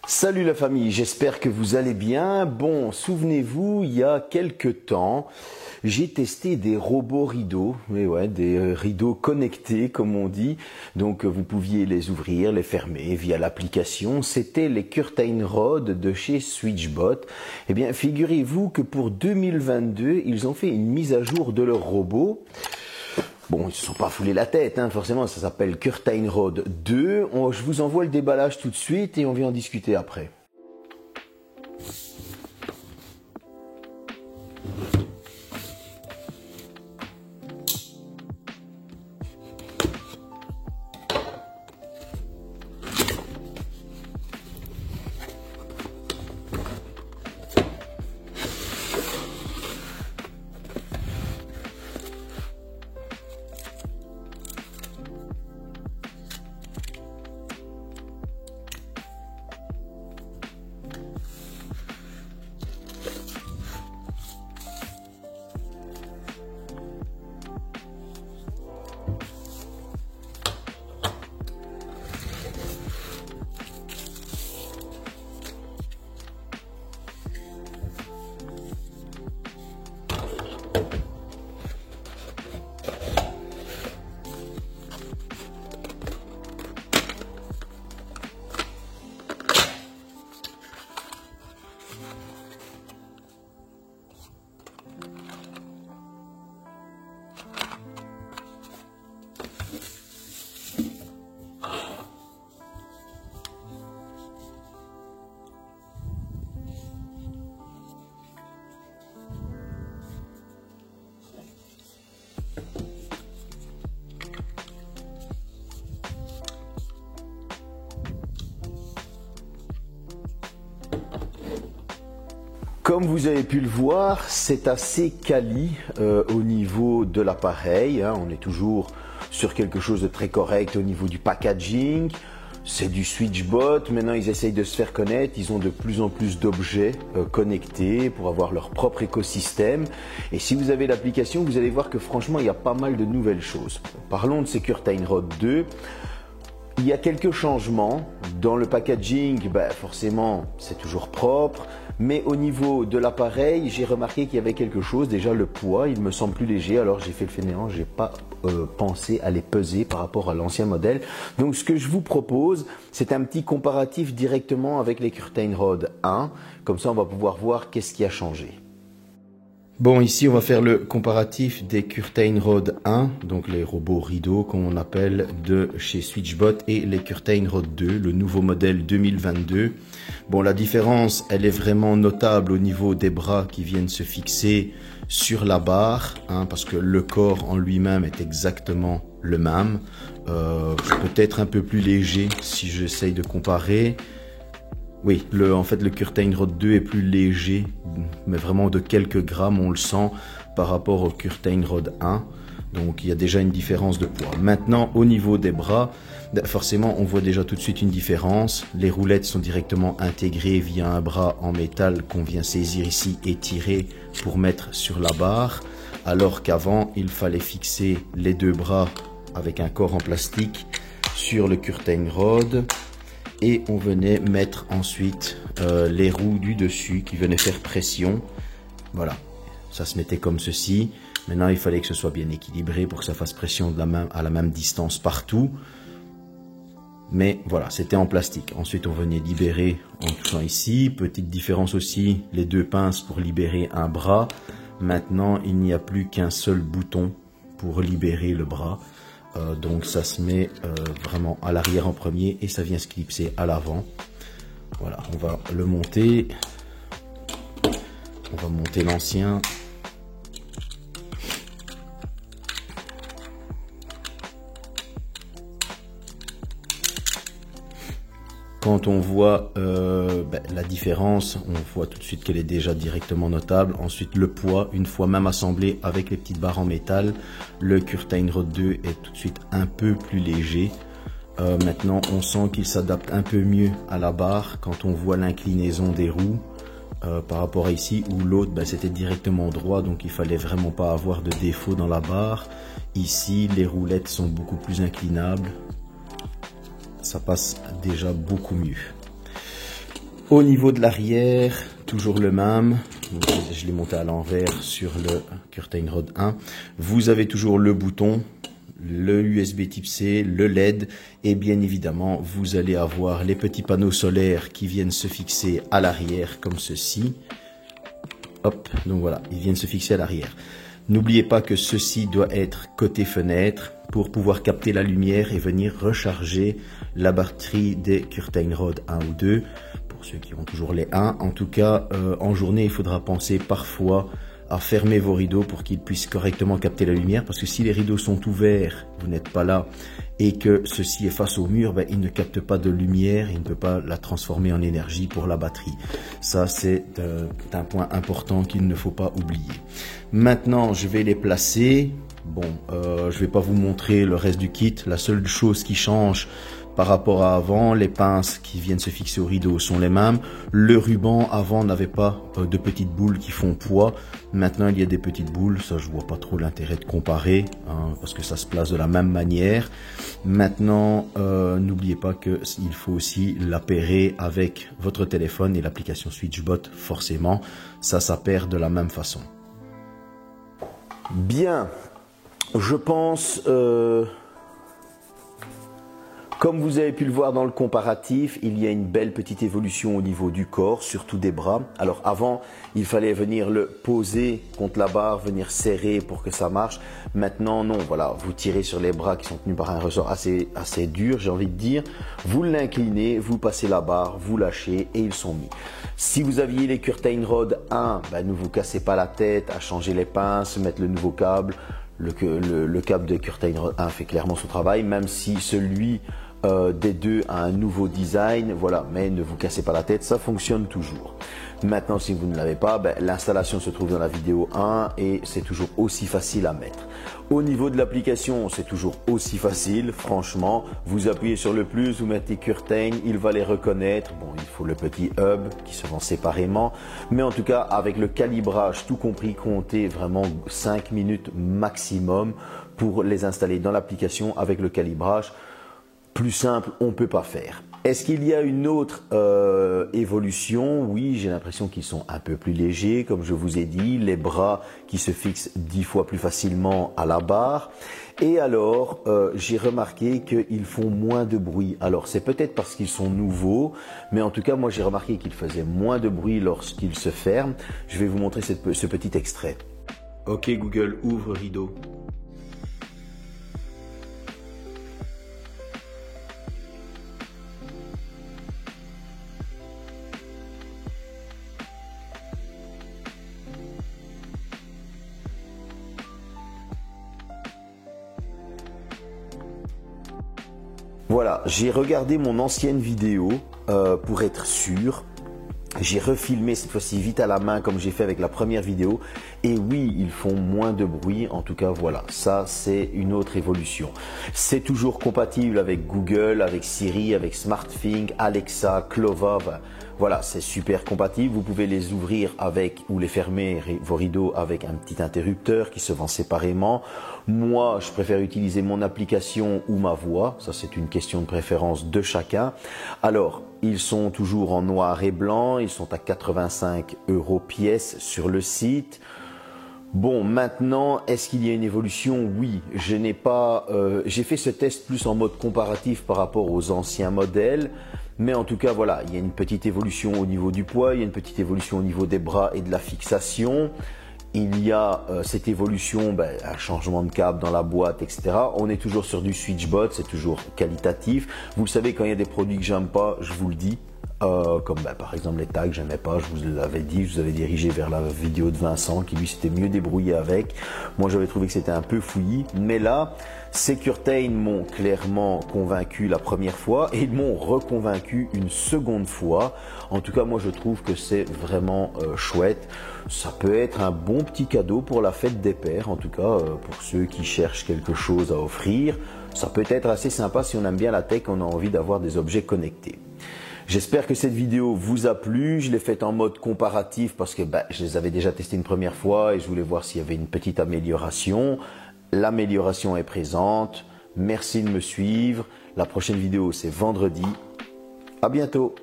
Salut la famille, j'espère que vous allez bien. Bon, souvenez-vous, il y a quelques temps, j'ai testé des robots rideaux, des rideaux connectés comme on dit. Donc vous pouviez les ouvrir, les fermer via l'application. C'était les Curtain Rod de chez Switchbot. Eh bien, figurez-vous que pour 2022, ils ont fait une mise à jour de leur robot. Bon, ils ne se sont pas foulés la tête, forcément, ça s'appelle Curtain Rod 2. Je vous envoie le déballage tout de suite et on vient en discuter après. Comme vous avez pu le voir, c'est assez quali au niveau de l'appareil. On est toujours sur quelque chose de très correct au niveau du packaging. C'est du Switchbot. Maintenant, ils essayent de se faire connaître. Ils ont de plus en plus d'objets connectés pour avoir leur propre écosystème. Et si vous avez l'application, vous allez voir que franchement, il y a pas mal de nouvelles choses. Parlons de ces Curtain Rod 2. Il y a quelques changements. Dans le packaging, forcément, c'est toujours propre. Mais au niveau de l'appareil, j'ai remarqué qu'il y avait quelque chose. Déjà, le poids, il me semble plus léger. Alors, j'ai fait le fainéant. J'ai pas pensé à les peser par rapport à l'ancien modèle. Donc, ce que je vous propose, c'est un petit comparatif directement avec les Curtain Rod 1. Comme ça, on va pouvoir voir qu'est-ce qui a changé. Bon, ici, on va faire le comparatif des Curtain Rod 1, donc les robots rideaux, comme on appelle, de chez Switchbot, et les Curtain Rod 2, le nouveau modèle 2022. Bon, la différence, elle est vraiment notable au niveau des bras qui viennent se fixer sur la barre, parce que le corps en lui-même est exactement le même. Peut-être un peu plus léger si j'essaye de comparer. Oui, en fait, le Curtain Rod 2 est plus léger, mais vraiment de quelques grammes, on le sent, par rapport au Curtain Rod 1. Donc, il y a déjà une différence de poids. Maintenant, au niveau des bras, forcément, on voit déjà tout de suite une différence. Les roulettes sont directement intégrées via un bras en métal qu'on vient saisir ici et tirer pour mettre sur la barre. Alors qu'avant, il fallait fixer les deux bras avec un corps en plastique sur le Curtain Rod. Et on venait mettre ensuite les roues du dessus qui venaient faire pression. Voilà, ça se mettait comme ceci. Maintenant, il fallait que ce soit bien équilibré pour que ça fasse pression à la même distance partout. Mais voilà, c'était en plastique. Ensuite, on venait libérer en touchant ici. Petite différence aussi, les deux pinces pour libérer un bras. Maintenant, il n'y a plus qu'un seul bouton pour libérer le bras. Donc ça se met vraiment à l'arrière en premier et ça vient se clipser à l'avant. Voilà, on va le monter. On va monter l'ancien. Quand on voit la différence, on voit tout de suite qu'elle est déjà directement notable. Ensuite, le poids, une fois même assemblé avec les petites barres en métal, le Curtain Rod 2 est tout de suite un peu plus léger. Maintenant, on sent qu'il s'adapte un peu mieux à la barre quand on voit l'inclinaison des roues. Par rapport à ici où l'autre c'était directement droit, donc il fallait vraiment pas avoir de défaut dans la barre. Ici les roulettes sont beaucoup plus inclinables, ça passe déjà beaucoup mieux. Au niveau de l'arrière, toujours le même. Donc, je l'ai monté à l'envers sur le Curtain Rod 1. Vous avez toujours le bouton, le USB type C, le LED et bien évidemment vous allez avoir les petits panneaux solaires qui viennent se fixer à l'arrière comme ceci. Hop, donc voilà, ils viennent se fixer à l'arrière. N'oubliez pas que ceci doit être côté fenêtre pour pouvoir capter la lumière et venir recharger la batterie des Curtain Rod 1 ou 2 pour ceux qui ont toujours les 1. En tout cas, en journée, il faudra penser parfois à fermer vos rideaux pour qu'ils puissent correctement capter la lumière, parce que si les rideaux sont ouverts, vous n'êtes pas là, et que ceci est face au mur, il ne capte pas de lumière, il ne peut pas la transformer en énergie pour la batterie. Ça, c'est un point important qu'il ne faut pas oublier. Maintenant, je vais les placer. Bon, je vais pas vous montrer le reste du kit. La seule chose qui change par rapport à avant, les pinces qui viennent se fixer au rideau sont les mêmes. Le ruban avant n'avait pas de petites boules qui font poids. Maintenant, il y a des petites boules. Ça, je vois pas trop l'intérêt de comparer, hein, parce que ça se place de la même manière. Maintenant, n'oubliez pas que il faut aussi l'appairer avec votre téléphone et l'application SwitchBot, forcément. Ça s'appaire de la même façon. Bien, je pense... Comme vous avez pu le voir dans le comparatif, il y a une belle petite évolution au niveau du corps, surtout des bras. Alors avant, il fallait venir le poser contre la barre, venir serrer pour que ça marche. Maintenant, non, voilà, vous tirez sur les bras qui sont tenus par un ressort assez dur, j'ai envie de dire. Vous l'inclinez, vous passez la barre, vous lâchez et ils sont mis. Si vous aviez les Curtain Rod 1, ne vous cassez pas la tête à changer les pinces, mettre le nouveau câble. Le câble de Curtain Rod 1 fait clairement son travail, même si celui des deux a un nouveau design, voilà, mais ne vous cassez pas la tête, ça fonctionne toujours. Maintenant, si vous ne l'avez pas, l'installation se trouve dans la vidéo 1 et c'est toujours aussi facile à mettre. Au niveau de l'application, c'est toujours aussi facile, franchement. Vous appuyez sur le plus, vous mettez Curtain, il va les reconnaître. Bon, il faut le petit hub qui se vend séparément, mais en tout cas, avec le calibrage, tout compris, comptez vraiment 5 minutes maximum pour les installer dans l'application avec le calibrage. Plus simple, on ne peut pas faire. Est-ce qu'il y a une autre évolution? Oui, j'ai l'impression qu'ils sont un peu plus légers, comme je vous ai dit. Les bras qui se fixent 10 fois plus facilement à la barre. Et alors, j'ai remarqué qu'ils font moins de bruit. Alors, c'est peut-être parce qu'ils sont nouveaux, mais en tout cas, moi, j'ai remarqué qu'ils faisaient moins de bruit lorsqu'ils se ferment. Je vais vous montrer ce petit extrait. Ok, Google, ouvre rideau. Voilà, j'ai regardé mon ancienne vidéo pour être sûr. J'ai refilmé cette fois-ci vite à la main comme j'ai fait avec la première vidéo. Et oui, ils font moins de bruit. En tout cas, voilà, ça c'est une autre évolution. C'est toujours compatible avec Google, avec Siri, avec SmartThings, Alexa, Clova. Voilà, c'est super compatible. Vous pouvez les ouvrir avec ou les fermer, vos rideaux, avec un petit interrupteur qui se vend séparément. Moi, je préfère utiliser mon application ou ma voix. Ça, c'est une question de préférence de chacun. Alors, ils sont toujours en noir et blanc. Ils sont à 85 € pièce sur le site. Bon, maintenant, est-ce qu'il y a une évolution? Oui, je n'ai pas. J'ai fait ce test plus en mode comparatif par rapport aux anciens modèles. Mais en tout cas, voilà, il y a une petite évolution au niveau du poids, il y a une petite évolution au niveau des bras et de la fixation. Il y a cette évolution, un changement de câble dans la boîte, etc. On est toujours sur du SwitchBot, c'est toujours qualitatif. Vous le savez, quand il y a des produits que j'aime pas, je vous le dis. Comme par exemple les tags, j'aimais pas, je vous l'avais dit, je vous avais dirigé vers la vidéo de Vincent qui lui s'était mieux débrouillé avec. Moi j'avais trouvé que c'était un peu fouillis, mais là, ces Curtain m'ont clairement convaincu la première fois et ils m'ont reconvaincu une seconde fois. En tout cas, moi je trouve que c'est vraiment chouette. Ça peut être un bon petit cadeau pour la fête des pères, en tout cas pour ceux qui cherchent quelque chose à offrir. Ça peut être assez sympa si on aime bien la tech, on a envie d'avoir des objets connectés. J'espère que cette vidéo vous a plu. Je l'ai faite en mode comparatif parce que je les avais déjà testés une première fois et je voulais voir s'il y avait une petite amélioration. L'amélioration est présente. Merci de me suivre. La prochaine vidéo, c'est vendredi. À bientôt.